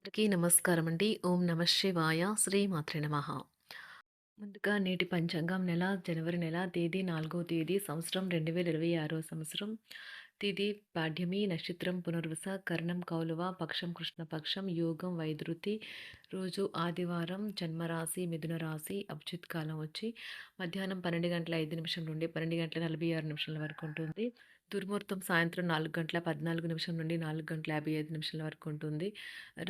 అందరికీ నమస్కారం అండి. ఓం నమ శివాయ. శ్రీమాత్రే నమః. ముందుగా నేటి పంచాంగం నెల జనవరి నెల తేదీ 4వ తేదీ సంవత్సరం 2026 సంవత్సరం. తిథి పాడ్యమి, నక్షత్రం పునర్వస, కరణం కౌలవ, పక్షం కృష్ణపక్షం, యోగం వైధృతి, రోజు ఆదివారం, జన్మరాశి మిథున రాశి, అభిజిత్ కాలం వచ్చి మధ్యాహ్నం 12:05 నుండి 12:46 వరకు ఉంటుంది. దుర్ముహూర్తం సాయంత్రం 4:14 నుండి 4:55 వరకు ఉంటుంది.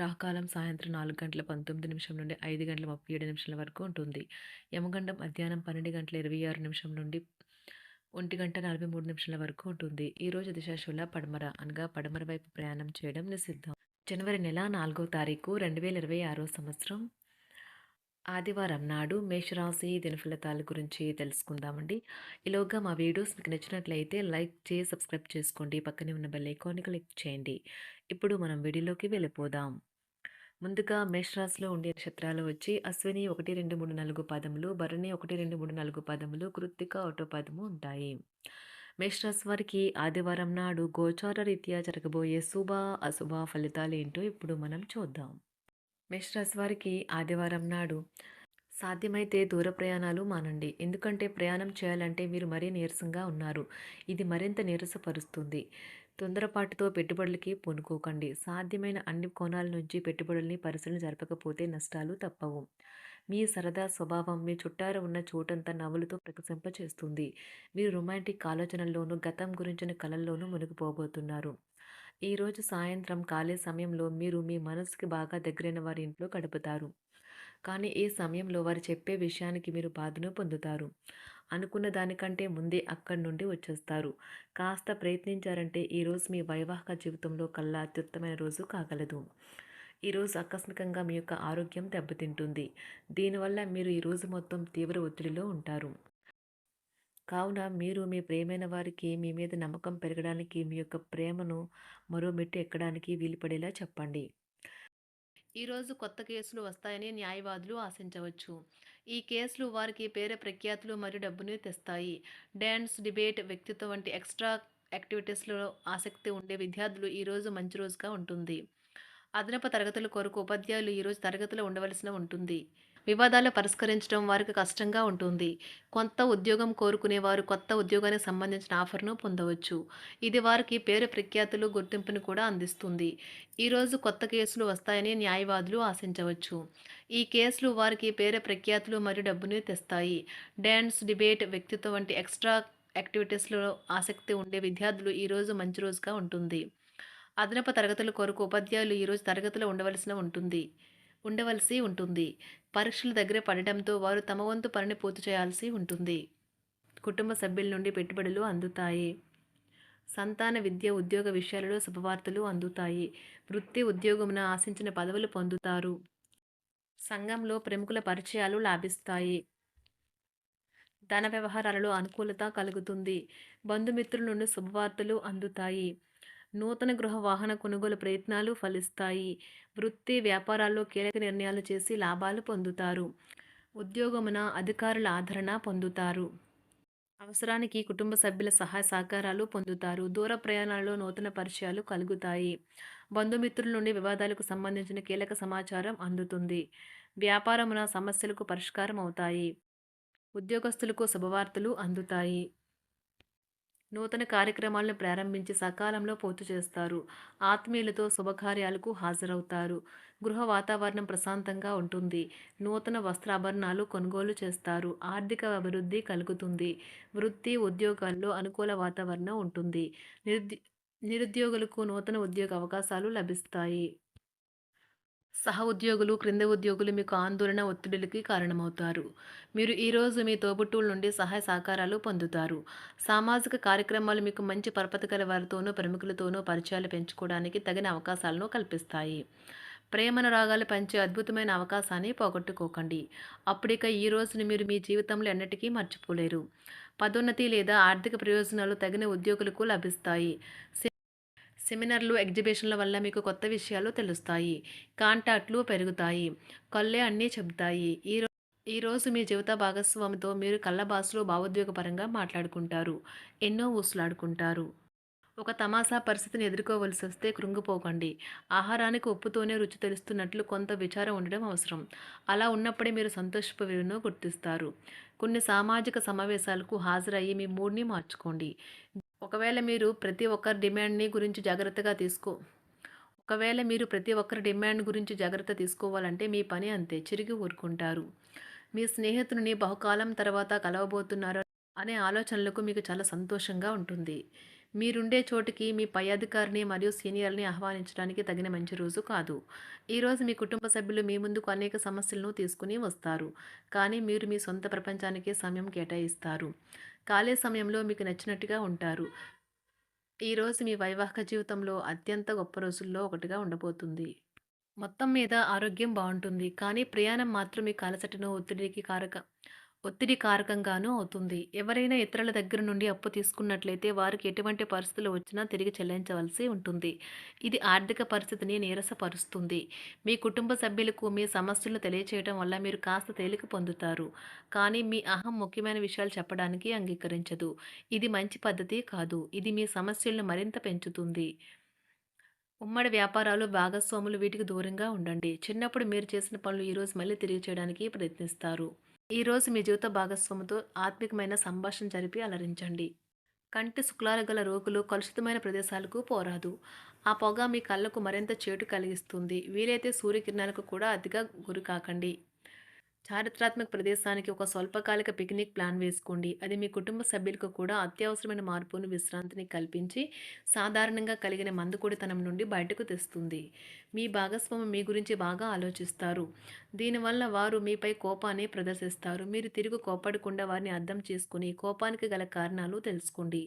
రాహుకాలం సాయంత్రం 4:19 నుండి 5:37 వరకు ఉంటుంది. యమగండం మధ్యాహ్నం 12:26 నుండి 1:43 వరకు ఉంటుంది. ఈరోజు దిశాశూల పడమర అనగా పడమర వైపు ప్రయాణం చేయడం నిషిద్ధం. జనవరి నెల 4వ తారీఖు 2026 సంవత్సరం ఆదివారం నాడు మేషరాశి దినఫలితాల గురించి తెలుసుకుందామండి. ఈలోగా మా వీడియోస్ మీకు నచ్చినట్లయితే లైక్ చేసి సబ్స్క్రైబ్ చేసుకోండి. పక్కనే ఉన్న బెల్ ఐకాన్ని క్లిక్ చేయండి. ఇప్పుడు మనం వీడియోలోకి వెళ్ళిపోదాం. ముందుగా మేషరాశిలో ఉండే నక్షత్రాలు వచ్చి అశ్విని 1, 2, 3, 4 పాదములు, భరణి 1, 2, 3, 4 పాదములు, కృత్తిక 1 పాదము ఉంటాయి. మేషరాశి వారికి ఆదివారం నాడు గోచార రీత్యా జరగబోయే శుభ అశుభ ఫలితాలు ఏంటో ఇప్పుడు మనం చూద్దాం. మేషరాశి వారికి ఆదివారం నాడు సాధ్యమైతే దూర ప్రయాణాలు మానండి. ఎందుకంటే ప్రయాణం చేయాలంటే మీరు మరీ నీరసంగా ఉన్నారు. ఇది మరింత నీరసపరుస్తుంది. తొందరపాటుతో పెట్టుబడులకి పూనుకోకండి. సాధ్యమైన అన్ని కోణాల నుంచి పెట్టుబడుల్ని పరిశీలన జరపకపోతే నష్టాలు తప్పవు. మీ సరదా స్వభావం మీ చుట్టార ఉన్న చోటంతా నవ్వులతో ప్రకాశింపచేస్తుంది. మీరు రొమాంటిక్ ఆలోచనల్లోనూ గతం గురించిన కలల్లోనూ మునిగిపోబోతున్నారు. ఈరోజు సాయంత్రం ఖాళీ సమయంలో మీరు మీ మనసుకి బాగా దగ్గరైన వారి ఇంట్లో గడుపుతారు. కానీ ఈ సమయంలో వారు చెప్పే విషయానికి మీరు బాధను పొందుతారు. అనుకున్న దానికంటే ముందే అక్కడి నుండి వచ్చేస్తారు. కాస్త ప్రయత్నించారంటే ఈరోజు మీ వైవాహిక జీవితంలో కల్లా అత్యుత్తమైన రోజు కాగలదు. ఈరోజు ఆకస్మికంగా మీ యొక్క ఆరోగ్యం దెబ్బతింటుంది. దీనివల్ల మీరు ఈరోజు మొత్తం తీవ్ర ఒత్తిడిలో ఉంటారు. కావున మీరు మీ ప్రియమైన వారికి మీ మీద నమ్మకం పెరగడానికి మీ యొక్క ప్రేమను మరో మెట్టు ఎక్కడానికి వీలుపడేలా చెప్పండి. ఈరోజు కొత్త కేసులు వస్తాయని న్యాయవాదులు ఆశించవచ్చు. ఈ కేసులు వారికి పేరు ప్రఖ్యాతులు మరియు డబ్బుని తెస్తాయి. డ్యాన్స్, డిబేట్, వ్యక్తిత్వం వంటి ఎక్స్ట్రా యాక్టివిటీస్లో ఆసక్తి ఉండే విద్యార్థులు ఈరోజు మంచి రోజుగా ఉంటుంది. అదనపు తరగతుల కొరకు ఉపాధ్యాయులు ఈరోజు తరగతిలో ఉండవలసిన ఉంటుంది. వివాదాలు పరిష్కరించడం వారికి కష్టంగా ఉంటుంది. కొత్త ఉద్యోగం కోరుకునేవారు కొత్త ఉద్యోగానికి సంబంధించిన ఆఫర్ను పొందవచ్చు. ఇది వారికి పేరు ప్రఖ్యాతులు గుర్తింపును కూడా అందిస్తుంది. ఈరోజు కొత్త కేసులు వస్తాయని న్యాయవాదులు ఆశించవచ్చు. ఈ కేసులు వారికి పేరు ప్రఖ్యాతులు మరియు డబ్బుని తెస్తాయి. డ్యాన్స్, డిబేట్, వ్యక్తిత్వం వంటి ఎక్స్ట్రా యాక్టివిటీస్లో ఆసక్తి ఉండే విద్యార్థులు ఈరోజు మంచి రోజుగా ఉంటుంది. అదనపు తరగతుల కొరకు ఉపాధ్యాయులు ఈరోజు తరగతిలో ఉండవలసి ఉంటుంది. పరీక్షలు దగ్గర పడటంతో వారు తమ వంతు పనిని పూర్తి చేయాల్సి ఉంటుంది. కుటుంబ సభ్యుల నుండి పెట్టుబడులు అందుతాయి. సంతాన విద్య, ఉద్యోగ విషయాలలో శుభవార్తలు అందుతాయి. వృత్తి ఉద్యోగమున ఆశించిన పదవులు పొందుతారు. సంఘంలో ప్రముఖుల పరిచయాలు లాభిస్తాయి. ధన వ్యవహారాలలో అనుకూలత కలుగుతుంది. బంధుమిత్రుల నుండి శుభవార్తలు అందుతాయి. నూతన గృహ వాహన కొనుగోలు ప్రయత్నాలు ఫలిస్తాయి. వృత్తి వ్యాపారాల్లో కీలక నిర్ణయాలు చేసి లాభాలు పొందుతారు. ఉద్యోగమున అధికారుల ఆదరణ పొందుతారు. అవసరానికి కుటుంబ సభ్యుల సహాయ సహకారాలు పొందుతారు. దూర ప్రయాణాలలో నూతన పరిచయాలు కలుగుతాయి. బంధుమిత్రుల నుండి వివాదాలకు సంబంధించిన కీలక సమాచారం అందుతుంది. వ్యాపారమున సమస్యలకు పరిష్కారం అవుతాయి. ఉద్యోగస్తులకు శుభవార్తలు అందుతాయి. నూతన కార్యక్రమాలను ప్రారంభించి సకాలంలో పూర్తి చేస్తారు. ఆత్మీయులతో శుభకార్యాలకు హాజరవుతారు. గృహ వాతావరణం ప్రశాంతంగా ఉంటుంది. నూతన వస్త్రాభరణాలు కొనుగోలు చేస్తారు. ఆర్థిక అభివృద్ధి కలుగుతుంది. వృత్తి ఉద్యోగాల్లో అనుకూల వాతావరణం ఉంటుంది. నిరుద్యోగులకు నూతన ఉద్యోగ అవకాశాలు లభిస్తాయి. సహ ఉద్యోగులు, క్రింద ఉద్యోగులు మీకు ఆందోళన, ఒత్తిడులకి కారణమవుతారు. మీరు ఈరోజు మీ తోబుట్టువుల నుండి సహాయ సహకారాలు పొందుతారు. సామాజిక కార్యక్రమాలు మీకు మంచి పరపతి గల వారితోనూ, ప్రముఖులతోనూ పరిచయాలు పెంచుకోవడానికి తగిన అవకాశాలను కల్పిస్తాయి. ప్రేమనురాగాలు పంచే అద్భుతమైన అవకాశాన్ని పోగొట్టుకోకండి. అప్పుడిక ఈ రోజుని మీరు మీ జీవితంలో ఎన్నటికీ మర్చిపోలేరు. పదోన్నతి లేదా ఆర్థిక ప్రయోజనాలు తగిన ఉద్యోగులకు లభిస్తాయి. సెమినార్లు, ఎగ్జిబిషన్ల వల్ల మీకు కొత్త విషయాలు తెలుస్తాయి. కాంటాక్ట్లు పెరుగుతాయి. కళ్ళే అన్నీ చెబుతాయి. ఈరోజు మీ జీవిత భాగస్వామితో మీరు కళ్ళ భాషలో భావోద్వేగపరంగా మాట్లాడుకుంటారు. ఎన్నో ఊసులాడుకుంటారు. ఒక తమాషా పరిస్థితిని ఎదుర్కోవలసొస్తే కృంగిపోకండి. ఆహారానికి ఉప్పుతోనే రుచి తెలుస్తున్నట్లు కొంత విచారం ఉండడం అవసరం. అలా ఉన్నప్పుడే మీరు సంతోషపు విలువను గుర్తిస్తారు. కొన్ని సామాజిక సమావేశాలకు హాజరయ్యి మీ మూడ్‌ని మార్చుకోండి. ఒకవేళ మీరు ప్రతి ఒక్కరి డిమాండ్‌ని గురించి జాగ్రత్తగా తీసుకో ఒకవేళ మీరు ప్రతి ఒక్కరి డిమాండ్ గురించి జాగ్రత్త తీసుకోవాలంటే మీ పని అంతే. చిరిగి ఊరుకుంటారు. మీ స్నేహితుడిని బహుకాలం తర్వాత కలవబోతున్నారు అనే ఆలోచనలకు మీకు చాలా సంతోషంగా ఉంటుంది. మీరుండే చోటికి మీ పై అధికారిని మరియు సీనియర్‌ని ఆహ్వానించడానికి తగిన మంచి రోజు కాదు. ఈరోజు మీ కుటుంబ సభ్యులు మీ ముందుకు అనేక సమస్యలను తీసుకొని వస్తారు. కానీ మీరు మీ సొంత ప్రపంచానికే సమయం కేటాయిస్తారు. ఖాళీ సమయంలో మీకు నచ్చినట్టుగా ఉంటారు. ఈరోజు మీ వైవాహిక జీవితంలో అత్యంత గొప్ప రోజుల్లో ఒకటిగా ఉండబోతుంది. మొత్తం మీద ఆరోగ్యం బావుంటుంది. కానీ ప్రయాణం మాత్రం మీకు అలసటను, ఒత్తిడి కారకంగానూ అవుతుంది. ఎవరైనా ఇతరుల దగ్గర నుండి అప్పు తీసుకున్నట్లయితే వారికి ఎటువంటి పరిస్థితులు వచ్చినా తిరిగి చెల్లించవలసి ఉంటుంది. ఇది ఆర్థిక పరిస్థితిని నీరసపరుస్తుంది. మీ కుటుంబ సభ్యులకు మీ సమస్యలను తెలియచేయడం వల్ల మీరు కాస్త తేలిక పొందుతారు. కానీ మీ అహం ముఖ్యమైన విషయాలు చెప్పడానికి అంగీకరించదు. ఇది మంచి పద్ధతి కాదు. ఇది మీ సమస్యలను మరింత పెంచుతుంది. ఉమ్మడి వ్యాపారాలు, భాగస్వాములు వీటికి దూరంగా ఉండండి. చిన్నప్పుడు మీరు చేసిన పనులు ఈరోజు మళ్ళీ తిరిగి చేయడానికి ప్రయత్నిస్తారు. ఈరోజు మీ జీవిత భాగస్వామితో ఆత్మికమైన సంభాషణ జరిపి అలరించండి. కంటి శుక్లాలు గల రోగులు కలుషితమైన ప్రదేశాలకు పోరాదు. ఆ పొగ మీ కళ్ళకు మరింత చేటు కలిగిస్తుంది. వీలైతే సూర్యకిరణాలకు కూడా అతిగా గురికాకండి. చారిత్రాత్మక ప్రదేశానికి ఒక స్వల్పకాలిక పిక్నిక్ ప్లాన్ వేసుకోండి. అది మీ కుటుంబ సభ్యులకు కూడా అత్యవసరమైన మార్పును, విశ్రాంతిని కల్పించి సాధారణంగా కలిగిన మందుకొడితనం నుండి బయటకు తెస్తుంది. మీ భాగస్వామి మీ గురించి బాగా ఆలోచిస్తారు. దీనివల్ల వారు మీపై కోపాన్ని ప్రదర్శిస్తారు. మీరు తిరిగి కోపడకుండా వారిని అర్థం చేసుకుని కోపానికి గల కారణాలు తెలుసుకోండి.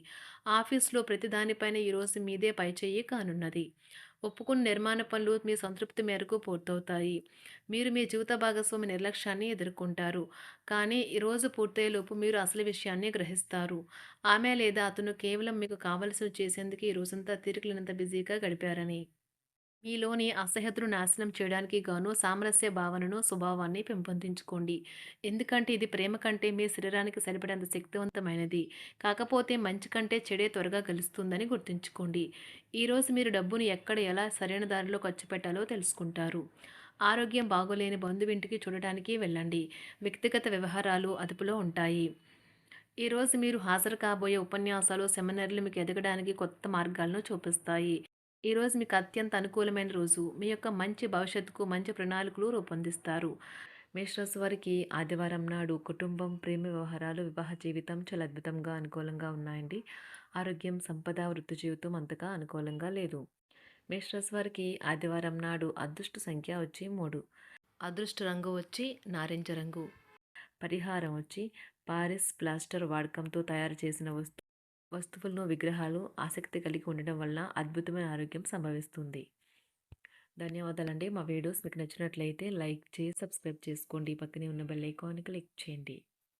ఆఫీస్లో ప్రతి దానిపైన ఈరోజు మీదే పైచేయి కానున్నది. ఒప్పుకున్న నిర్మాణ పనులు మీ సంతృప్తి మేరకు పూర్తవుతాయి. మీరు మీ జీవిత భాగస్వామి నిర్లక్ష్యాన్ని ఎదుర్కొంటారు. కానీ ఈ రోజు పూర్తయ్యేలోపు మీరు అసలు విషయాన్ని గ్రహిస్తారు. ఆమె లేదా అతను కేవలం మీకు కావలసినవి చేసేందుకు ఈ రోజంతా తీరికలేనంత బిజీగా గడిపారని. మీలోని అసహ్యతను నాశనం చేయడానికి గాను సామరస్య భావనను, స్వభావాన్ని పెంపొందించుకోండి. ఎందుకంటే ఇది ప్రేమ కంటే మీ శరీరానికి సరిపడేంత శక్తివంతమైనది. కాకపోతే మంచి కంటే చెడే త్వరగా గెలుస్తుందని గుర్తుంచుకోండి. ఈరోజు మీరు డబ్బును ఎక్కడ ఎలా సరైన దారిలో ఖర్చు పెట్టాలో తెలుసుకుంటారు. ఆరోగ్యం బాగోలేని బంధువింటికి చూడటానికి వెళ్ళండి. వ్యక్తిగత వ్యవహారాలు అదుపులో ఉంటాయి. ఈరోజు మీరు హాజరు కాబోయే ఉపన్యాసాలు, సెమినార్లు మీకు ఎదగడానికి కొత్త మార్గాలను చూపిస్తాయి. ఈరోజు మీకు అత్యంత అనుకూలమైన రోజు. మీ యొక్క మంచి భవిష్యత్తుకు మంచి ప్రణాళికలు రూపొందిస్తారు. మేషరాశి వారికి ఆదివారం నాడు కుటుంబం, ప్రేమ వ్యవహారాలు, వివాహ జీవితం చాలా అద్భుతంగా అనుకూలంగా ఉన్నాయండి. ఆరోగ్యం, సంపద, వృత్తి జీవితం అంతగా అనుకూలంగా లేదు. మేషరాశి వారికి ఆదివారం నాడు అదృష్ట సంఖ్య వచ్చి 3. అదృష్ట రంగు వచ్చి నారింజ రంగు. పరిహారం వచ్చి పారిస్ ప్లాస్టర్ వాడకంతో తయారు చేసిన వస్తువులను, విగ్రహాలు ఆసక్తి కలిగి ఉండడం వలన అద్భుతమైన ఆరోగ్యం సంభవిస్తుంది. ధన్యవాదాలండి. మా వీడియోస్ మీకు నచ్చినట్లయితే లైక్ చేసి సబ్స్క్రైబ్ చేసుకోండి. పక్కనే ఉన్న బెల్ ఐకాన్ క్లిక్ చేయండి.